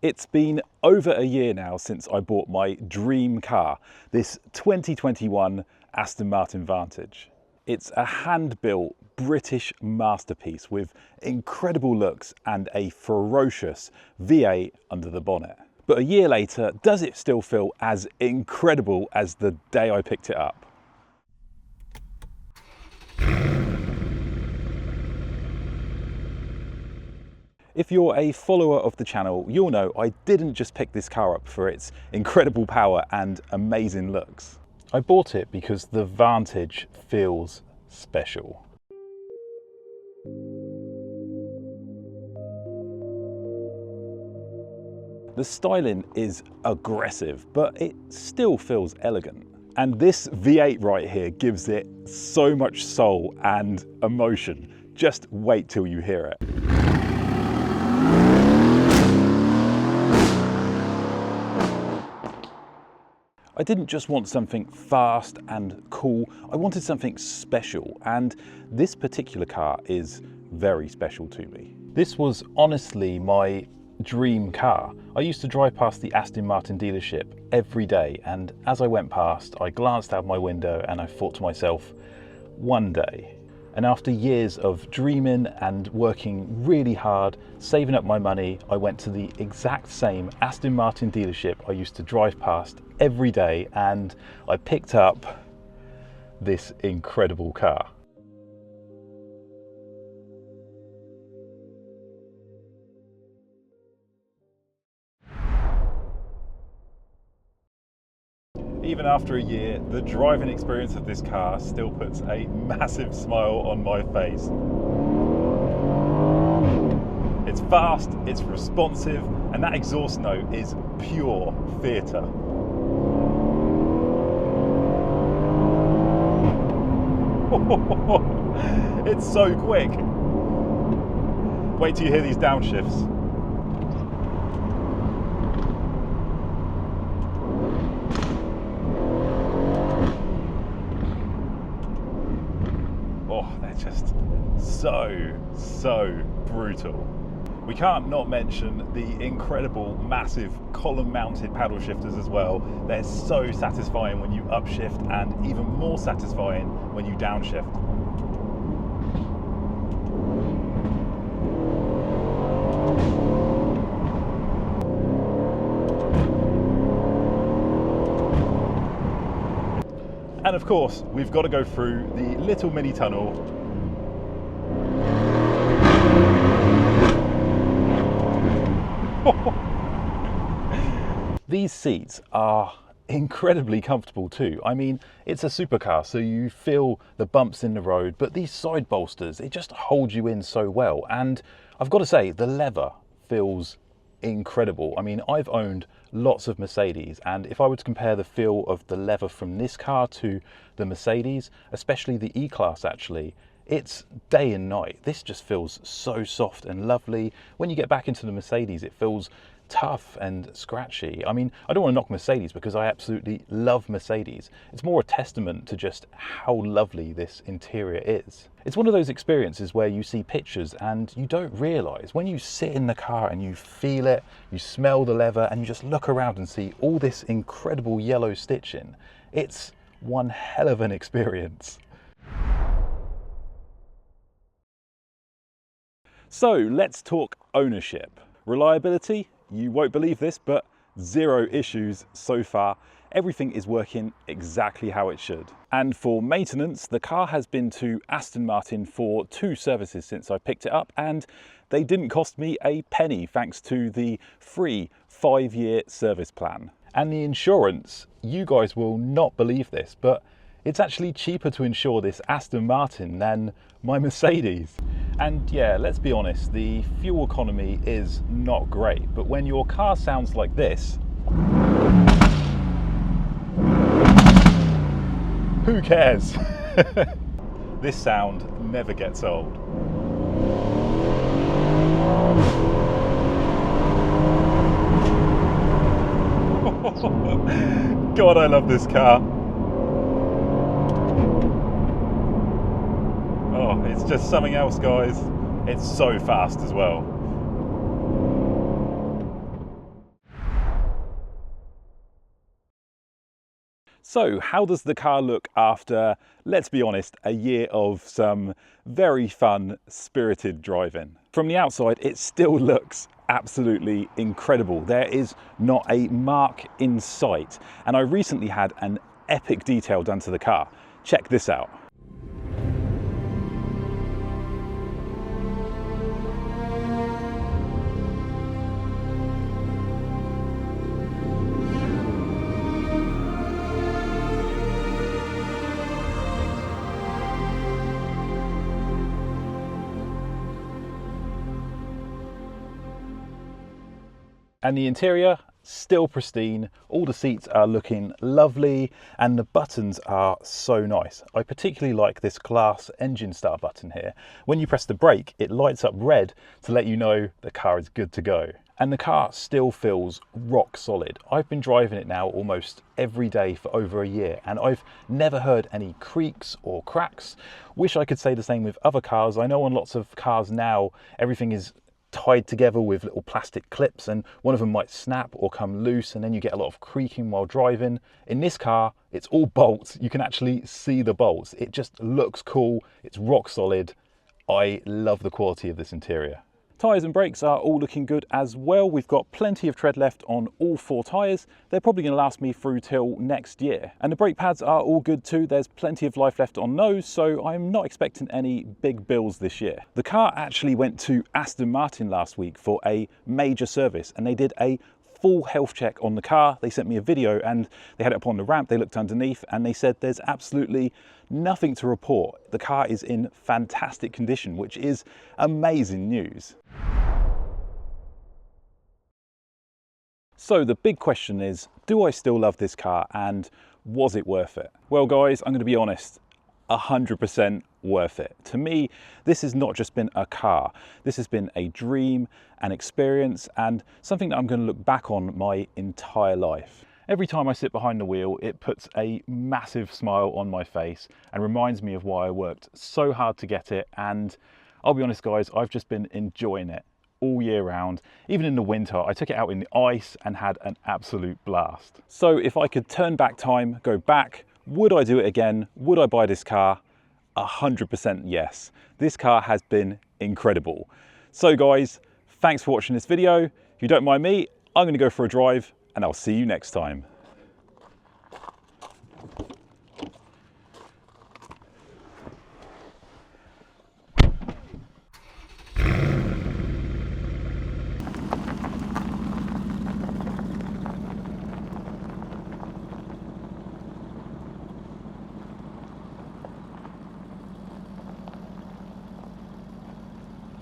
It's been over a year now since I bought my dream car, this 2021 Aston Martin Vantage. It's a hand-built British masterpiece with incredible looks and a ferocious V8 under the bonnet. But a year later, does it still feel as incredible as the day I picked it up? If you're a follower of the channel, you'll know I didn't just pick this car up for its incredible power and amazing looks. I bought it because the Vantage feels special. The styling is aggressive, but it still feels elegant. And this V8 right here gives it so much soul and emotion. Just wait till you hear it. I didn't just want something fast and cool, I wanted something special, and this particular car is very special to me. This was honestly my dream car. I used to drive past the Aston Martin dealership every day, and as I went past, I glanced out my window and I thought to myself, one day. And after years of dreaming and working really hard, saving up my money, I went to the exact same Aston Martin dealership I used to drive past every day, and I picked up this incredible car. Even after a year, the driving experience of this car still puts a massive smile on my face. It's fast, it's responsive, and that exhaust note is pure theatre. It's so quick. Wait till you hear these downshifts. Oh, they're just so brutal. We can't not mention the incredible, massive column-mounted paddle shifters as well. They're so satisfying when you upshift and even more satisfying when you downshift. And of course, we've got to go through the little mini tunnel. These seats are incredibly comfortable too. I mean, it's a supercar, so you feel the bumps in the road, but these side bolsters, it just holds you in so well. And I've got to say, the leather feels incredible. I mean, I've owned lots of Mercedes, and if I were to compare the feel of the leather from this car to the Mercedes, especially the E-Class actually, it's day and night. This just feels so soft and lovely. When you get back into the Mercedes, it feels tough and scratchy. I mean, I don't want to knock Mercedes because I absolutely love Mercedes. It's more a testament to just how lovely this interior is. It's one of those experiences where you see pictures and you don't realise. When you sit in the car and you feel it, you smell the leather, and you just look around and see all this incredible yellow stitching, it's one hell of an experience. So let's talk ownership. Reliability, you won't believe this, but 0 issues so far. Everything is working exactly how it should. And for maintenance, the car has been to Aston Martin for 2 services since I picked it up, and they didn't cost me a penny thanks to the free 5-year service plan. And the insurance, you guys will not believe this, but it's actually cheaper to insure this Aston Martin than my Mercedes. And yeah, let's be honest, the fuel economy is not great, but when your car sounds like this, who cares? This sound never gets old. God, I love this car. Oh, it's just something else, guys. It's so fast as well. So how does the car look after, let's be honest, a year of some very fun, spirited driving? From the outside, it still looks absolutely incredible. There is not a mark in sight. And I recently had an epic detail done to the car. Check this out. And the interior, still pristine. All the seats are looking lovely and the buttons are so nice. I particularly like this glass engine start button here. When you press the brake, it lights up red to let you know the car is good to go. And the car still feels rock solid. I've been driving it now almost every day for over a year and I've never heard any creaks or cracks. Wish I could say the same with other cars. I know on lots of cars now, everything is tied together with little plastic clips and one of them might snap or come loose and then you get a lot of creaking while driving. In this car, it's all bolts. You can actually see the bolts. It just looks cool. It's rock solid. I love the quality of this interior. Tyres and brakes are all looking good as well. We've got plenty of tread left on all 4 tyres. They're probably going to last me through till next year. And the brake pads are all good too. There's plenty of life left on those, so I'm not expecting any big bills this year. The car actually went to Aston Martin last week for a major service and they did a full health check on the car. They sent me a video and they had it up on the ramp. They looked underneath and they said there's absolutely nothing to report. The car is in fantastic condition, which is amazing news. So the big question is, do I still love this car and was it worth it? Well guys, I'm going to be honest, 100% worth it. To me, this has not just been a car. This has been a dream, an experience, and something that I'm going to look back on my entire life. Every time I sit behind the wheel, it puts a massive smile on my face and reminds me of why I worked so hard to get it. And I'll be honest guys, I've just been enjoying it all year round. Even in the winter, I took it out in the ice and had an absolute blast. So if I could turn back time, go back, would I do it again? Would I buy this car? 100% yes. This car has been incredible. So guys, thanks for watching this video. If you don't mind me, I'm going to go for a drive and I'll see you next time.